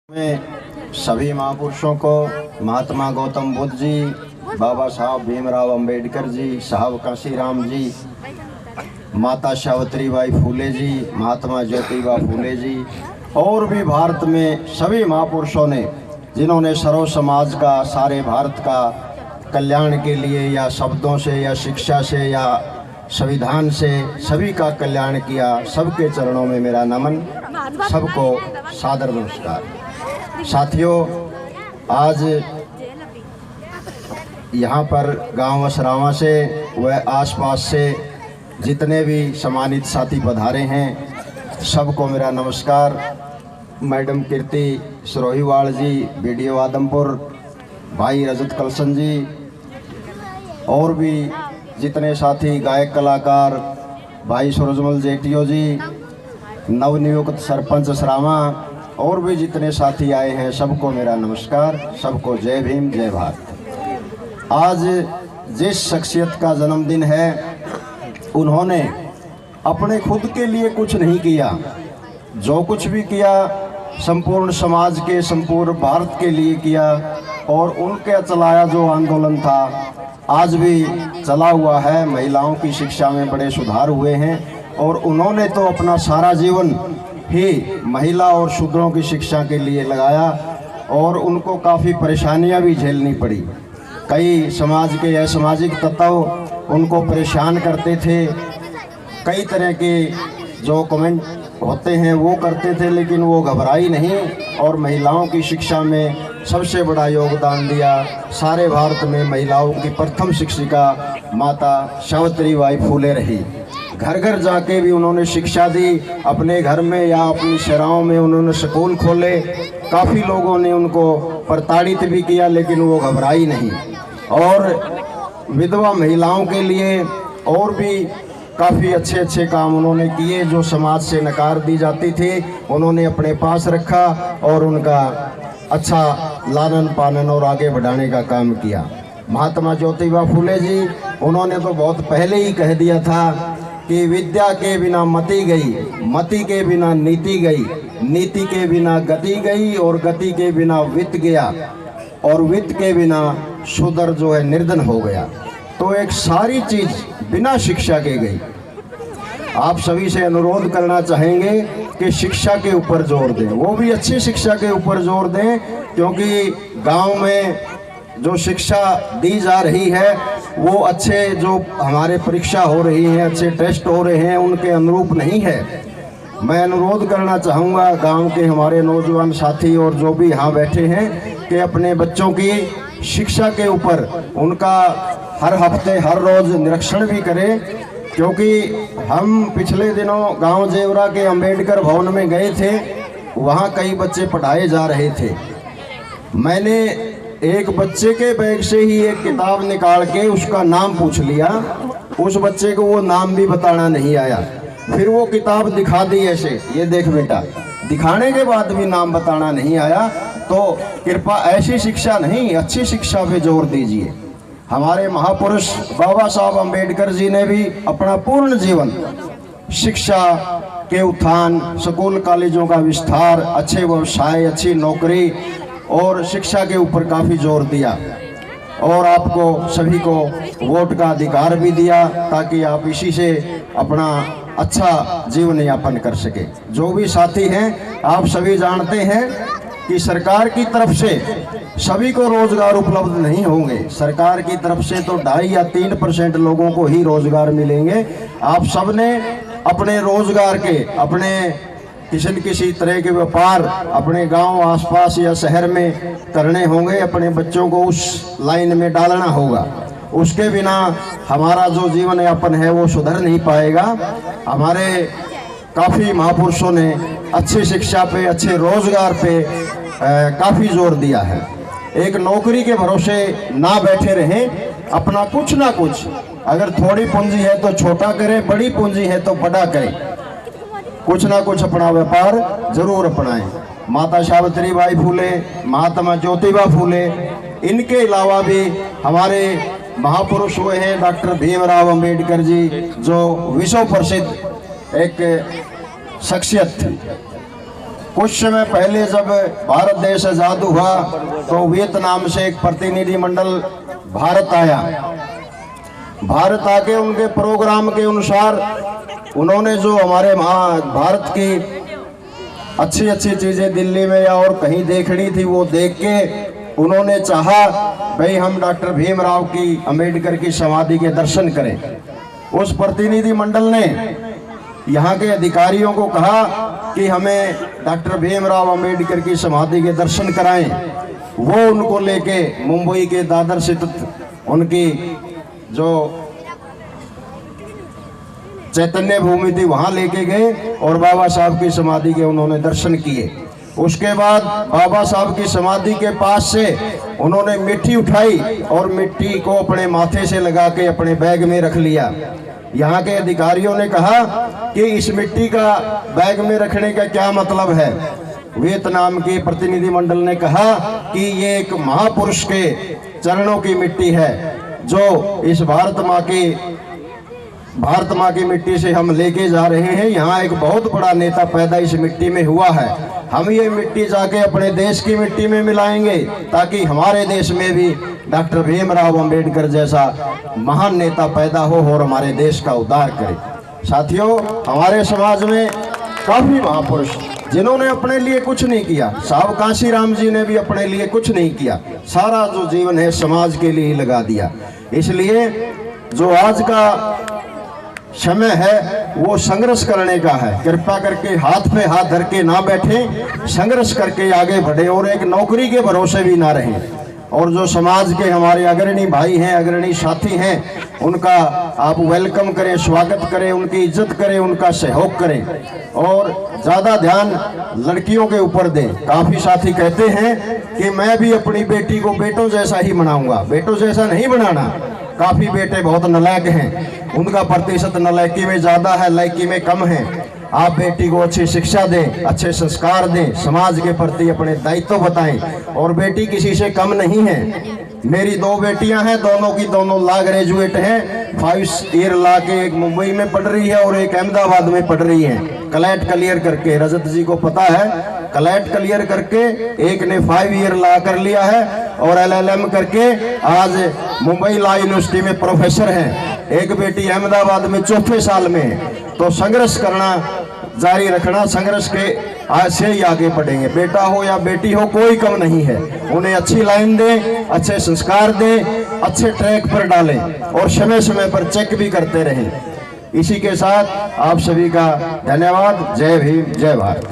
में सभी महापुरुषों को महात्मा गौतम बुद्ध जी, बाबा साहब भीमराव अंबेडकर जी, साहब काशीराम जी, माता सावित्रीबाई फूले जी, महात्मा ज्योतिबा फूले जी और भी भारत में सभी महापुरुषों ने जिन्होंने सर्व समाज का, सारे भारत का कल्याण के लिए या शब्दों से या शिक्षा से या संविधान से सभी का कल्याण किया, सबके चरणों में मेरा नमन, सबको सादर नमस्कार। साथियों, आज यहाँ पर गांव असरावा से व आसपास से जितने भी सम्मानित साथी पधारे हैं, सबको मेरा नमस्कार। मैडम कीर्ति सरोहीवाल जी, बीडीओ आदमपुर, भाई रजत कलसन जी और भी जितने साथी गायक कलाकार, भाई सूरजमल जेटियो जी, नवनियुक्त सरपंच असरावा और भी जितने साथी आए हैं, सबको मेरा नमस्कार, सबको जय भीम जय भारत। आज जिस शख्सियत का जन्मदिन है, उन्होंने अपने खुद के लिए कुछ नहीं किया, जो कुछ भी किया संपूर्ण समाज के, संपूर्ण भारत के लिए किया और उनके चलाया जो आंदोलन था आज भी चला हुआ है। महिलाओं की शिक्षा में बड़े सुधार हुए हैं और उन्होंने तो अपना सारा जीवन ही महिला और शूद्रों की शिक्षा के लिए लगाया और उनको काफ़ी परेशानियां भी झेलनी पड़ी। कई समाज के असामाजिक तत्व उनको परेशान करते थे, कई तरह के जो कमेंट होते हैं वो करते थे, लेकिन वो घबराई नहीं और महिलाओं की शिक्षा में सबसे बड़ा योगदान दिया। सारे भारत में महिलाओं की प्रथम शिक्षिका माता सावित्रीबाई फूले रही। घर घर जाके भी उन्होंने शिक्षा दी, अपने घर में या अपनी शहरों में उन्होंने स्कूल खोले। काफ़ी लोगों ने उनको प्रताड़ित भी किया, लेकिन वो घबराई नहीं और विधवा महिलाओं के लिए और भी काफ़ी अच्छे अच्छे काम उन्होंने किए जो समाज से नकार दी जाती थी, उन्होंने अपने पास रखा और उनका अच्छा लालन पालन और आगे बढ़ाने का काम किया। महात्मा ज्योतिबा फूले जी, उन्होंने तो बहुत पहले ही कह दिया था कि विद्या के बिना मति गई, मति के बिना नीति गई, नीति के बिना गति गई और गति के बिना वित्त गया और वित्त के बिना शूद्र जो है निर्धन हो गया। तो एक सारी चीज़ बिना शिक्षा के गई। आप सभी से अनुरोध करना चाहेंगे कि शिक्षा के ऊपर जोर दें, वो भी अच्छी शिक्षा के ऊपर जोर दें, क्योंकि गांव में जो शिक्षा दी जा रही है वो अच्छे जो हमारे परीक्षा हो रही है, अच्छे टेस्ट हो रहे हैं, उनके अनुरूप नहीं है। मैं अनुरोध करना चाहूँगा गांव के हमारे नौजवान साथी और जो भी यहाँ बैठे हैं कि अपने बच्चों की शिक्षा के ऊपर उनका हर हफ्ते हर रोज़ निरीक्षण भी करें, क्योंकि हम पिछले दिनों गांव जेवरा के अंबेडकर भवन में गए थे, वहाँ कई बच्चे पढ़ाए जा रहे थे। मैंने एक बच्चे के बैग से ही एक किताब निकाल के उसका नाम पूछ लिया, उस बच्चे को वो नाम भी बताना नहीं आया। फिर वो किताब दिखा दी ऐसे, ये देख बेटा, दिखाने के बाद भी नाम बताना नहीं आया। तो कृपया ऐसी शिक्षा नहीं, अच्छी शिक्षा पे जोर दीजिए। हमारे महापुरुष बाबा साहब अंबेडकर जी ने भी अपना पूर्ण जीवन शिक्षा के उत्थान, स्कूल कॉलेजों का विस्तार, अच्छे व्यवसाय, अच्छी नौकरी और शिक्षा के ऊपर काफ़ी जोर दिया और आपको सभी को वोट का अधिकार भी दिया ताकि आप इसी से अपना अच्छा जीवन यापन कर सके। जो भी साथी हैं, आप सभी जानते हैं कि सरकार की तरफ से सभी को रोजगार उपलब्ध नहीं होंगे। सरकार की तरफ से तो 2.5 या 3% लोगों को ही रोजगार मिलेंगे। आप सब ने अपने रोजगार के, अपने किसी न किसी तरह के व्यापार अपने गांव आसपास या शहर में करने होंगे, अपने बच्चों को उस लाइन में डालना होगा। उसके बिना हमारा जो जीवन यापन है वो सुधर नहीं पाएगा। हमारे काफ़ी महापुरुषों ने अच्छी शिक्षा पे, अच्छे रोजगार पे काफ़ी जोर दिया है। एक नौकरी के भरोसे ना बैठे रहें, अपना कुछ ना कुछ, अगर थोड़ी पूंजी है तो छोटा करें, बड़ी पूंजी है तो बड़ा करें, कुछ ना कुछ अपना व्यापार जरूर अपनाएं। माता सावित्रीबाई फूले, महात्मा ज्योतिबा फूले, इनके अलावा भी हमारे महापुरुष हुए हैं डॉक्टर भीमराव अंबेडकर जी, जो विश्व प्रसिद्ध एक शख्सियत थी। कुछ समय पहले जब भारत देश आजाद हुआ तो वियतनाम से एक प्रतिनिधि मंडल भारत आया। भारत आके उनके प्रोग्राम के अनुसार उन्होंने जो हमारे भारत की अच्छी अच्छी चीजें दिल्ली में या और कहीं देखनी थी वो देख के उन्होंने चाहा भाई हम डॉक्टर भीमराव की अंबेडकर की समाधि के दर्शन करें। उस प्रतिनिधि मंडल ने यहाँ के अधिकारियों को कहा कि हमें डॉक्टर भीमराव अंबेडकर की समाधि के दर्शन कराएं। वो उनको लेके मुंबई के दादर स्थित उनकी जो चैतन्य भूमि थी वहां लेके गए और बाबा साहब की समाधि के उन्होंने दर्शन किए। उसके बाद बाबा साहब की समाधि के पास से उन्होंने मिट्टी उठाई और मिट्टी को अपने माथे से लगा के अपने बैग में रख लिया। यहाँ के अधिकारियों ने कहा कि इस मिट्टी का बैग में रखने का क्या मतलब है। वियतनाम के प्रतिनिधि मंडल ने कहा कि ये एक महापुरुष के चरणों की मिट्टी है जो इस भारत माँ की मिट्टी से हम लेके जा रहे हैं। यहाँ एक बहुत बड़ा नेता पैदा इस मिट्टी में हुआ है। हम ये मिट्टी जाके अपने देश की मिट्टी में मिलाएंगे ताकि हमारे देश में भी डॉक्टर भीमराव अंबेडकर जैसा महान नेता पैदा हो और हमारे देश का उद्धार करे। साथियों, हमारे समाज में काफी महापुरुष जिन्होंने अपने लिए कुछ नहीं किया। साहब कांशीराम जी ने भी अपने लिए कुछ नहीं किया, सारा जो जीवन है समाज के लिए ही लगा दिया। इसलिए जो आज का समय है वो संघर्ष करने का है। कृपया करके हाथ पे हाथ धर के ना बैठे, संघर्ष करके आगे बढ़े और एक नौकरी के भरोसे भी ना रहें। और जो समाज के हमारे अग्रणी भाई हैं, अग्रणी साथी हैं, उनका आप वेलकम करें, स्वागत करें, उनकी इज्जत करें, उनका सहयोग करें और ज़्यादा ध्यान लड़कियों के ऊपर दें। काफ़ी साथी कहते हैं कि मैं भी अपनी बेटी को बेटों जैसा ही बनाऊंगा। बेटों जैसा नहीं बनाना। काफ़ी बेटे बहुत नालायक हैं, उनका प्रतिशत नालायकी में ज़्यादा है, लायकी में कम है। आप बेटी को अच्छी शिक्षा दें, अच्छे संस्कार दें, समाज के प्रति अपने दायित्व बताएं। और बेटी किसी से कम नहीं है। मेरी 2 बेटियां हैं, दोनों की दोनों लॉ ग्रेजुएट हैं। 5 ईयर लॉ के एक मुंबई में पढ़ रही है और एक अहमदाबाद में पढ़ रही है। क्लैट क्लियर करके, रजत जी को पता है, क्लैट क्लियर करके एक ने 5 ईयर लॉ कर लिया है और LLM करके आज मुंबई लॉ यूनिवर्सिटी में प्रोफेसर है। एक बेटी अहमदाबाद में 4थे साल में है। तो संघर्ष करना जारी रखना, संघर्ष के आज से ही आगे बढ़ेंगे। बेटा हो या बेटी हो, कोई कम नहीं है। उन्हें अच्छी लाइन दें, अच्छे संस्कार दें, अच्छे ट्रैक पर डालें और समय समय पर चेक भी करते रहें। इसी के साथ आप सभी का धन्यवाद। जय भीम, जय भारत।